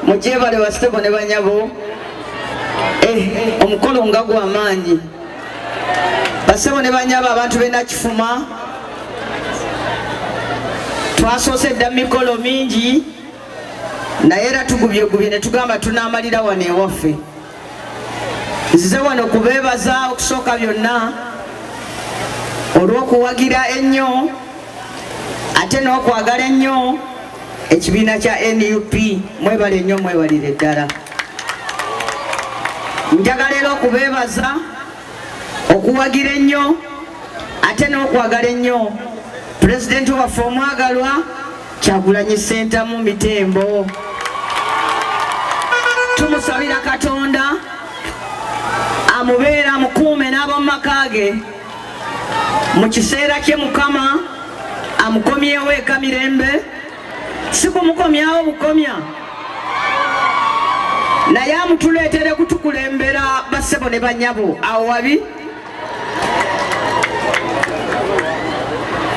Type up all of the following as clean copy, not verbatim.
mujebale wasitebo ne banyabo omukolo nga gw'amaanyi basebo ne banyabo abantu b'Nakifuma twasoose dda mikolo mingi naye era tugubye ne tugamba tunaamalira wano ewaffe. Nzize wano kubeebaza okusooka byonna olw'okuwagira ennyo ate n'okwagala ennyo ekibiina kya NUP. Mwebale ennyo, mwebalire ddala. Njagala era okubeebaza okuwagira ennyo ate n'okwagala ennyo pulezidenti waffe omwagalwa Kyagulanyi Ssentamu Mitembo. Tumusabira Katonda amubeera mukuume n'ab'omu maka ge mu kiseera kye. Mukama amukomyewo eka mirembe, si kumukomyawo bukomya, naye amutuleetere kutukulembera bassebo ne banyabo awo wabi.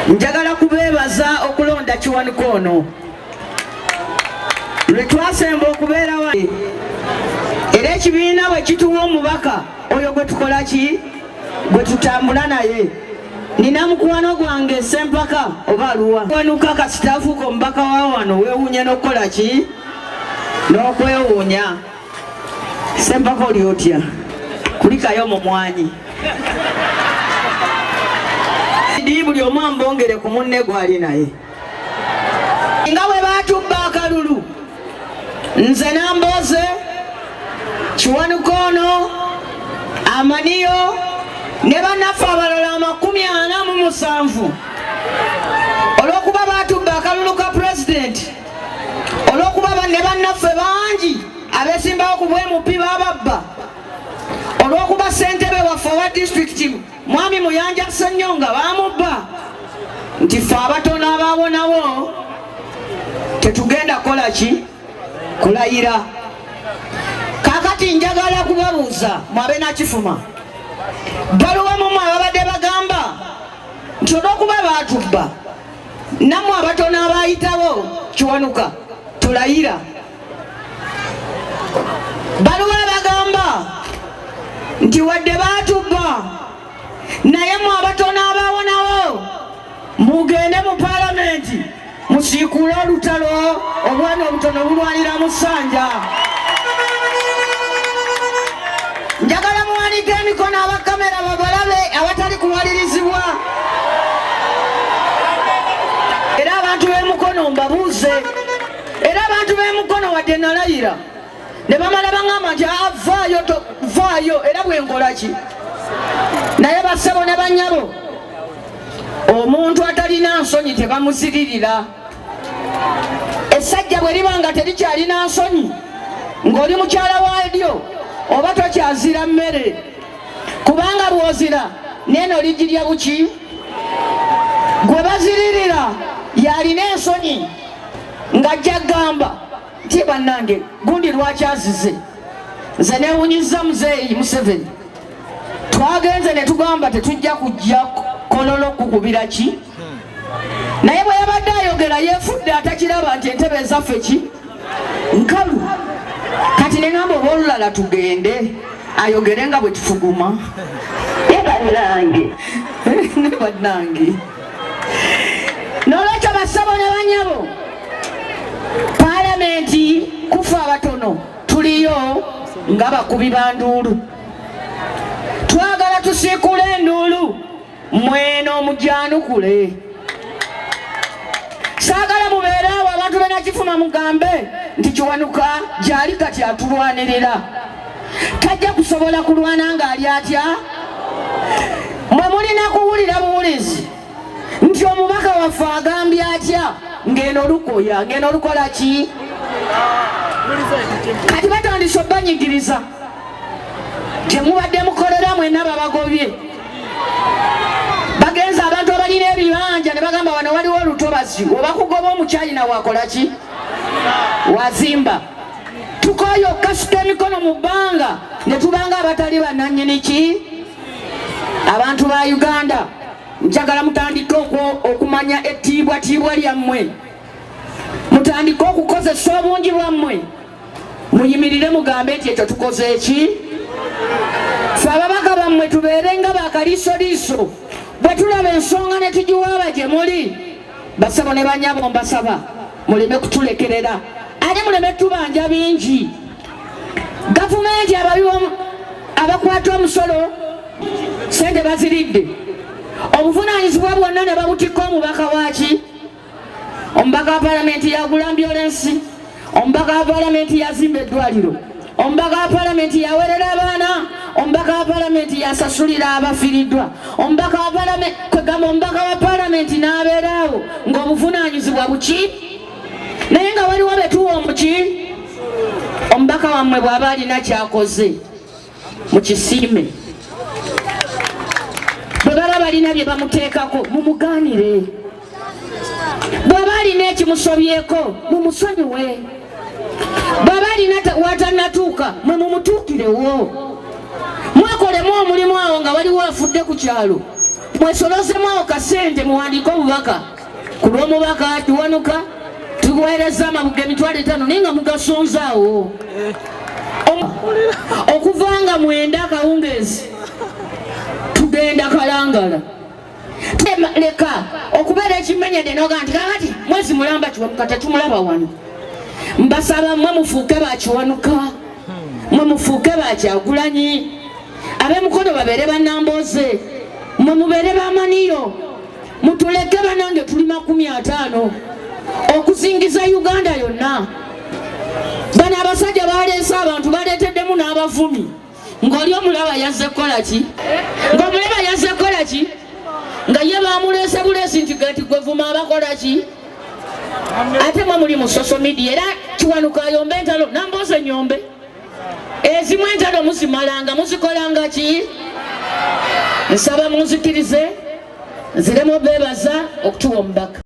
Njagala kubeebaza okulonda Kiwanuka ono lwe twasemba okubeera wa era ekibiina bwe kituwa omubaka oyo gwe tukola ki, gwe tutambula naye. Nina mukwano gwange Sempaka oba aluwa Kiwanuka kasitaafuuka omubaka wa wano, weewuunya n'okukola ki, n'okwewuunya. Sempaka oli otya? Kulikayo mu mwanyi buli omu ambongere ku munne gwali naye. Nga bwe baatubba akalulu nze Nambooze, Kiwanuka ono, Amaniyo ne bannaffe abalala 47 olw'okuba baatubba akalulu ka pulezidenti, olw'okuba ne bannaffe bangi abeesimbawo ku bwemupi bababba, olw'okuba ssentebe waffe wa disitulikiti Mwami Muyanja Ssenyonga baamubba, nti ffe abatono abaabonawo tetugenda kola ki, kulayira. Kaakati njagala kubabuuza mwabe Nakifuma, baluwa mumwe ababadde bagamba nti olw'okuba baatubba nammwe abatono abaayitawo Kiwanuka tulayira. Baluwa bagamba nti wadde baatubba naye mwe abatono abaawonawo mugende mu paalamenti musiikuule olutalo obwana obutono bulwanira mu ssanja. Njagala muwanike emikono abakamera babalabe awatali kuwalirizibwa. Era abantu b'emukono mbabuuze, era abantu b'emukono wadde nalayira ne bamala baŋŋamba nti vaayo era bwe nkola ki. Naye bassebo ne bannyabo, omuntu atalina nsonyi tebamuziririra. Essajja bwe liba nga terikyalina nsonyi ng'oli mukyala waalyo oba tokyazira mmere, kubanga bw'ozira neno ligirya buki. Gwe baziririra yalina ensonyi ng'ajja gamba nti bannange gundi lwakyazize. Nze neewunyizza Muzeeyi Museveni, twagenze ne tugamba tetujja kujja kololo kukubira ki, naye bwe yabadde ayogera yeefudde atakiraba nti entebe ezaffe ki nkalu. Kati ne ngamba oba olulala tugende ayogere nga bwe tufuguma. Ne bannange n'olwekyo bassebo ne bannyabo, paalamenti kufa abatono tuliyo nga bakubi ba nduulu. Twagala tusiikule enduulu mweno mujjanukule. Saagala mubeere awo abantu b'e Nakifuma mugambe nti Kiwanuka gy'ali kati atulwanirira. Tajja kusobola kulwana ng'ali atya. Mwe mulina kuwulira buwulizi nti omubaka waffe agambye atya, ng'eno lukoya, ng'eno lukola ki. Kati batandise obbanyigiriza temubadde mukolera mwenna babagobye. Bagenze abantu abalina ebibanja ne bagamba wano waliwo olutobazi, oba kugoba omukyalina wakola ki, wazimba. Tukoye okukasuka emikono mu bbanga ne tubanga abatali bannannyini ki, abantu ba Uganda. Njagala mutandike okumanya ettiibwatiibwa lyammwe. mutandika okukozesa obungi bwammwe muyimirire mugambe nti ekyo tukoze eki. Ffe ababaka bammwe tubeerenga bakaliisoliiso bwe tulaba ensonga ne tugiwaaba gye muli. Basabo ne banyabo mbasaba muleme kutulekerera ate muleme tubanja bingi. Gavumenti abakwata omusolo sente baziridde, obuvunaanyizibwa bwonna ne babutikka omubaka waaki, omubaka wa palamenti yagula ambulance, omubaka wa palamenti yazimba eddwaliro, omubaka wa palamenti yawerera abaana, omubaka wa palamenti yasasulira abafiiriddwa, omubaka wa palamenti n'abeeraawo ng'obuvunaanyizibwa buki. Naye nga waliwo betuwa omuki. Omubaka wammwe bw'aba alina kyakoze mukisiime, bwe baba balina bye bamuteekako mumugaanire, bw'aba alina ekimusobyeko mumusonyiwe, bw'aba alina watanatuuka mwe mumutuukirewo. Mwekolemu omulimu awo nga waliwo afudde ku kyalo, mwesolozemu awo kasente muwandiike obubaka ku lw'omubaka Kiwanuka tuweereza amabuga 5,000 naye nga mugasonzaawo. Okuvanga mwenda akawungeezi tugenda Kalangala. Leka okubeera ekimenyedde noga nti kakati mwezi mulamba Kiwanuka tetumulaba wano. Mbasaba mmwe mufuuke ba Kiwanuka, mmwe mufuuke ba Kyagulanyi, ab'emukono babeere bannambooze, mmwe mubeere b'amaniyo, mutuleke banange tuli 50 okusingiza Uganda yonna. Bano abasajja baleese abantu baleeteddemu n'abavumi ng'oli omulaba yazze kukola ki? Ng'omulaba yazze kukola ki? Nga ye bamuleese buleesi nti gati gwe vuma abakola ki? Ate mwe muli mu social media era Kiwanuka ayombe entalo nambooze nyombe. Ezimu entalo muzimalanga muzikolanga ki? Nsaba munzikirize nziremu beebaza okutuwa omubaka.